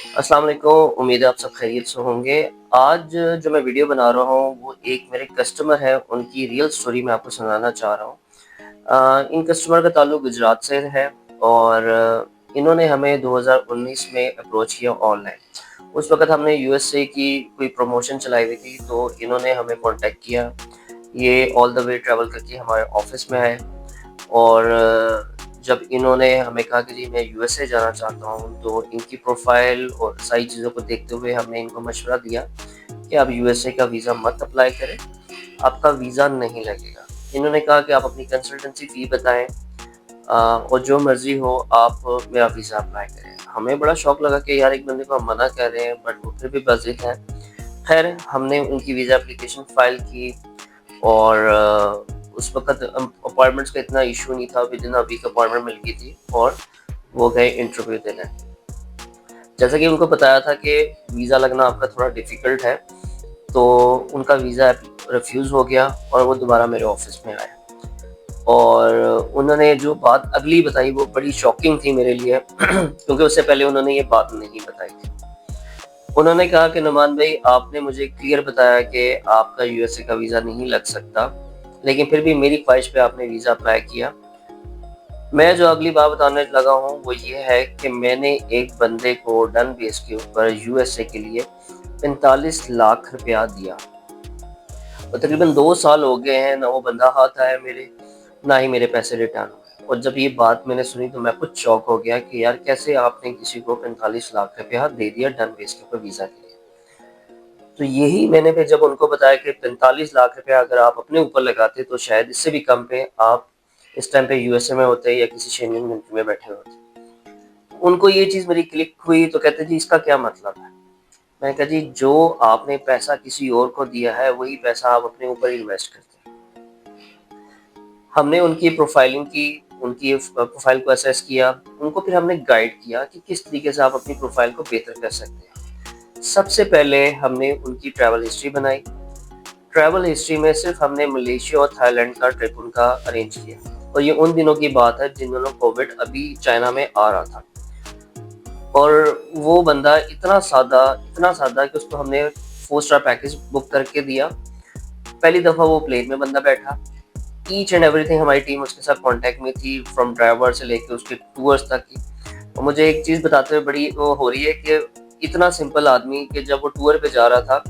अस्सलाम वालेकुम। उम्मीद है आप सब खैरियत से होंगे। आज जो मैं वीडियो बना रहा हूँ वो एक मेरे कस्टमर है, उनकी रियल स्टोरी मैं आपको सुनाना चाह रहा हूँ। इन कस्टमर का ताल्लुक गुजरात से है और इन्होंने हमें 2019 में अप्रोच किया ऑनलाइन। उस वक़्त हमने यूएसए की कोई प्रमोशन चलाई हुई थी, तो इन्होंने हमें कॉन्टैक्ट किया। ये ऑल द वे ट्रैवल करके हमारे ऑफ़िस में आए और जब इन्होंने हमें कहा कि जी मैं यूएसए जाना चाहता हूँ, तो इनकी प्रोफाइल और सारी चीज़ों को देखते हुए हमने इनको मशवरा दिया कि आप यूएसए का वीज़ा मत अप्लाई करें, आपका वीज़ा नहीं लगेगा। इन्होंने कहा कि आप अपनी कंसल्टेंसी फ़ी बताएं और जो मर्ज़ी हो आप मेरा वीज़ा अप्लाई करें। हमें बड़ा शौक लगा कि यार एक बंदे को हम मना कर रहे हैं बट वो फिर भी बज़िद है। खैर हमने उनकी वीज़ा एप्लीकेशन फ़ाइल की और उस वक़्त अपॉइंटमेंट्स का इतना इशू नहीं था, विदिन अ वीक अपॉइंटमेंट मिल गई थी और वो गए इंटरव्यू देने। जैसा कि उनको बताया था कि वीज़ा लगना आपका थोड़ा डिफ़िकल्ट है, तो उनका वीज़ा रिफ्यूज़ हो गया और वो दोबारा मेरे ऑफ़िस में आए। और उन्होंने जो बात अगली बताई वो बड़ी शॉकिंग थी मेरे लिए क्योंकि उससे पहले उन्होंने ये बात नहीं बताई थी। उन्होंने कहा कि नुमान भाई, आपने मुझे क्लियर बताया कि आपका यूएसए का वीज़ा नहीं लग सकता, लेकिन फिर भी मेरी ख्वाहिश पे आपने वीज़ा अप्लाई किया। मैं जो अगली बात बताने लगा हूँ वो ये है कि मैंने एक बंदे को डन बेस के ऊपर यूएसए के लिए 45 लाख रुपया दिया और तकरीबन 2 साल हो गए हैं, ना वो बंदा हाथ आया मेरे, ना ही मेरे पैसे रिटर्न हुए। और जब ये बात मैंने सुनी तो मैं खुद शॉक हो गया कि यार कैसे आपने किसी को 45 लाख रुपया दे दिया डन बेस के ऊपर वीज़ा के लिए। तो यही मैंने फिर जब उनको बताया कि 45 लाख रुपया अगर आप अपने ऊपर लगाते तो शायद इससे भी कम पे आप इस टाइम पे यूएसए में होते या किसी शेंगेन कंट्री में बैठे होते। उनको ये चीज़ मेरी क्लिक हुई तो कहते जी इसका क्या मतलब है? मैंने कहा जी जो आपने पैसा किसी और को दिया है वही पैसा आप अपने ऊपर इन्वेस्ट करते हैं। हमने उनकी प्रोफाइलिंग की, उनकी प्रोफाइल को असेस किया, उनको फिर हमने गाइड किया कि किस तरीके से आप अपनी प्रोफाइल को बेहतर कर सकते हैं। सबसे पहले हमने उनकी ट्रैवल हिस्ट्री बनाई। ट्रैवल हिस्ट्री में सिर्फ हमने मलेशिया और थाईलैंड का ट्रिप उनका अरेंज किया और ये उन दिनों की बात है जिन दिनों कोविड अभी चाइना में आ रहा था। और वो बंदा इतना सादा कि उसको हमने 4 स्टार पैकेज बुक करके दिया। पहली दफ़ा वो प्लेन में बंदा बैठा, ईच एंड एवरीथिंग हमारी टीम उसके साथ कॉन्टैक्ट में थी, फ्रॉम ड्राइवर से लेके उसके टूर्स तक की। और मुझे एक चीज़ बताते हुए बड़ी वो हो रही है कि इतना सिंपल आदमी कि जब वो टूर पे जा रहा था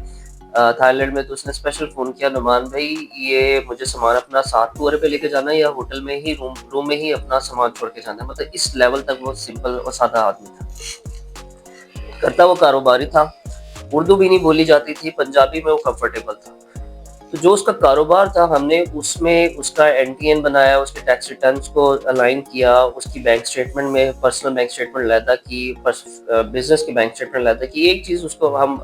थाईलैंड में, तो उसने स्पेशल फ़ोन किया, नुमान भाई ये मुझे सामान अपना साथ टूर पे लेके जाना है या होटल में ही रूम में ही अपना सामान छोड़ के जाना है। मतलब इस लेवल तक वो सिंपल और सादा आदमी था। करता वो कारोबारी था, उर्दू भी नहीं बोली जाती थी, पंजाबी में वो कंफर्टेबल था। तो जो उसका कारोबार था हमने उसमें उसका एनटीएन बनाया, उसके टैक्स रिटर्न्स को अलाइन किया, उसकी बैंक स्टेटमेंट में पर्सनल बैंक स्टेटमेंट अलहदा की, बिजनेस की बैंक स्टेटमेंट अलहदा की। एक चीज़ उसको हम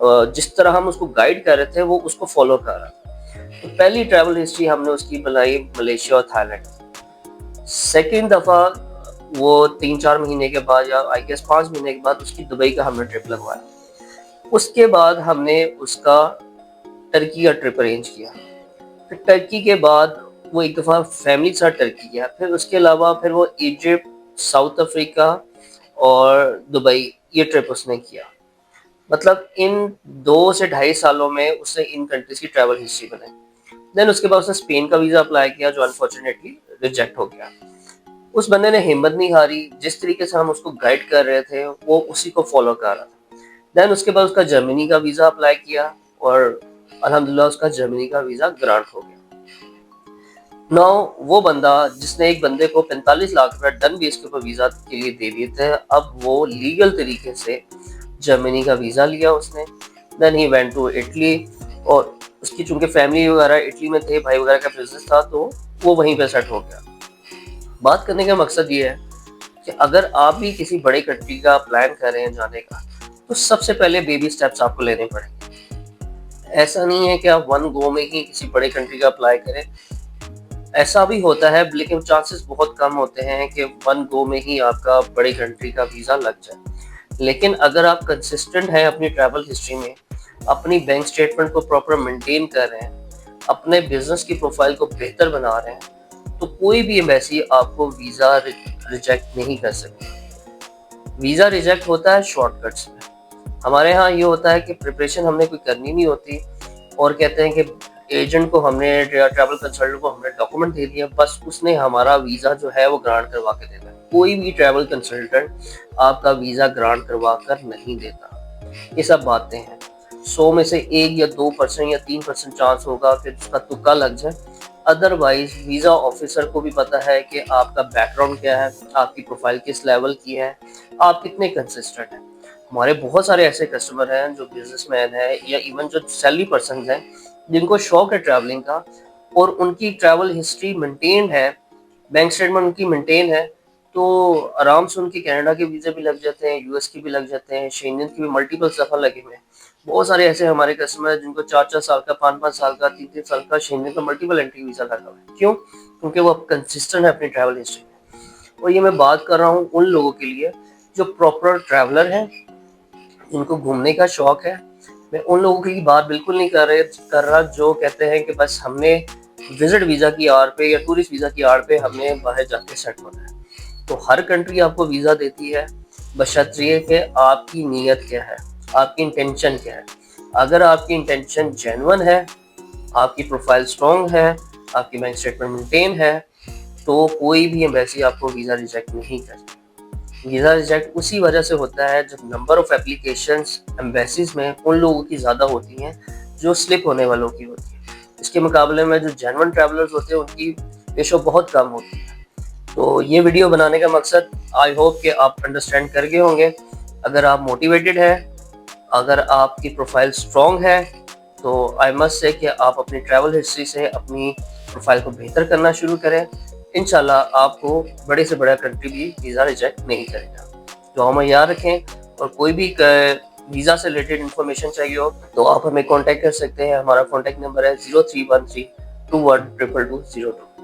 जिस तरह हम उसको गाइड कर रहे थे वो उसको फॉलो कर रहा था। तो पहली ट्रैवल हिस्ट्री हमने उसकी बनाई मलेशिया और थाईलैंड। सेकेंड दफ़ा वो 3-4 महीने के बाद या आई गेस 5 महीने के बाद उसकी दुबई का हमने ट्रिप लगवाया। उसके बाद हमने उसका टर्की का ट्रिप अरेंज किया। फिर टर्की के बाद वो एक दफ़ा फैमिली के साथ टर्की गया। फिर उसके अलावा फिर वो इजिप्ट, साउथ अफ्रीका और दुबई ये ट्रिप उसने किया। मतलब इन 2 से ढाई सालों में उसने इन कंट्रीज़ की ट्रैवल हिस्ट्री बनाई। देन उसके बाद उसने स्पेन का वीज़ा अप्लाई किया जो अनफॉर्चुनेटली रिजेक्ट हो गया। उस बंदे ने हिम्मत नहीं हारी, जिस तरीके से हम उसको गाइड कर रहे थे वो उसी को फॉलो कर रहा था। देन उसके बाद उसका जर्मनी का वीज़ा अप्लाई किया और अल्हम्दुलिल्लाह उसका जर्मनी का वीज़ा ग्रांट हो गया। नाउ वो बंदा जिसने एक बंदे को 45 लाख रुपए डन बेस के ऊपर वीज़ा के लिए दे दिए थे, अब वो लीगल तरीके से जर्मनी का वीज़ा लिया उसने। Then he went to Italy और उसकी चूंकि फैमिली वगैरह इटली में थे, भाई वगैरह का बिजनेस था, तो वो वहीं पे सेट हो गया। बात करने का मकसद ये है कि अगर आप भी किसी बड़े कंट्री का प्लान कर रहे हैं जाने का, तो सबसे पहले बेबी स्टेप्स आपको लेने पड़ेंगे। ऐसा नहीं है कि आप वन गो में ही किसी बड़े कंट्री का अप्लाई करें। ऐसा भी होता है लेकिन चांसेस बहुत कम होते हैं कि वन गो में ही आपका बड़ी कंट्री का वीज़ा लग जाए। लेकिन अगर आप कंसिस्टेंट हैं अपनी ट्रैवल हिस्ट्री में, अपनी बैंक स्टेटमेंट को प्रॉपर मेंटेन कर रहे हैं, अपने बिजनेस की प्रोफाइल को बेहतर बना रहे हैं, तो कोई भी एम्बेसी आपको वीज़ा रिजेक्ट नहीं कर सकती। वीज़ा रिजेक्ट होता है शॉर्टकट्स में। हमारे यहाँ ये होता है कि प्रिपरेशन हमने कोई करनी नहीं होती और कहते हैं कि एजेंट को हमने या ट्रैवल कंसल्टेंट को हमने डॉक्यूमेंट दे दिया, बस उसने हमारा वीज़ा जो है वो ग्रांट करवा के देना है। कोई भी ट्रैवल कंसल्टेंट आपका वीज़ा ग्रांट करवा कर नहीं देता। ये सब बातें हैं। 100 में से 1 या 2% या 3% चांस होगा कि उसका तुक्का लग जाए। अदरवाइज वीज़ा ऑफिसर को भी पता है कि आपका बैकग्राउंड क्या है, आपकी प्रोफाइल किस लेवल की है, आप कितने कंसिस्टेंट हैं। हमारे बहुत सारे ऐसे कस्टमर हैं जो बिजनेसमैन हैं या इवन जो सैलरी पर्सन हैं जिनको शौक है ट्रैवलिंग का और उनकी ट्रैवल हिस्ट्री मेंटेन है, बैंक स्टेटमेंट उनकी मेंटेन है, तो आराम से उनके कनाडा के वीज़े भी लग जाते हैं, यूएस के भी लग जाते हैं, शेंगन के भी मल्टीपल दफ़ा लगे हुए हैं। बहुत सारे ऐसे हमारे कस्टमर हैं जिनको 4-4 साल का, 5-5 साल का, 3-3 साल का शेंगन का मल्टीपल एंट्री वीज़ा लगा हुआ है। क्यों? क्योंकि वो अब कंसिस्टेंट है अपनी ट्रैवल हिस्ट्री में। और ये मैं बात कर रहा हूँ उन लोगों के लिए जो प्रॉपर ट्रैवलर हैं, जिनको घूमने का शौक है। मैं उन लोगों की बात बिल्कुल नहीं कर रहा जो कहते हैं कि बस हमने विजिट वीज़ा की आड़ पे या टूरिस्ट वीज़ा की आड़ पे हमने बाहर जाके सेट होना है। तो हर कंट्री आपको वीज़ा देती है, बशर्ते ये कि आपकी नीयत क्या है, आपकी इंटेंशन क्या है। अगर आपकी इंटेंशन जेन्युइन है, आपकी प्रोफाइल स्ट्रॉन्ग है, आपकी बैंक स्टेटमेंट मेंटेन है, तो कोई भी एम्बेसी आपको वीज़ा रिजेक्ट नहीं करती। वीज़ा रिजेक्ट उसी वजह से होता है जब नंबर ऑफ एप्लीकेशंस एम्बेसीज में उन लोगों की ज़्यादा होती हैं जो स्लिप होने वालों की होती है। इसके मुकाबले में जो जेन्युइन ट्रैवलर्स होते हैं उनकी रेशो बहुत कम होती है। तो ये वीडियो बनाने का मकसद आई होप कि आप अंडरस्टैंड कर गए होंगे। अगर आप मोटिवेटेड हैं, अगर आपकी प्रोफाइल स्ट्रॉन्ग है, तो आई मस्ट से कि आप अपनी ट्रैवल हिस्ट्री से अपनी प्रोफाइल को बेहतर करना शुरू करें। इंशाल्लाह आपको बड़े से बड़ा कंट्री भी वीज़ा रिजेक्ट नहीं करेगा। तो हमें याद रखें और कोई भी वीज़ा से रिलेटेड इन्फॉर्मेशन चाहिए हो तो आप हमें कांटेक्ट कर सकते हैं। हमारा कांटेक्ट नंबर है 0313 21222202।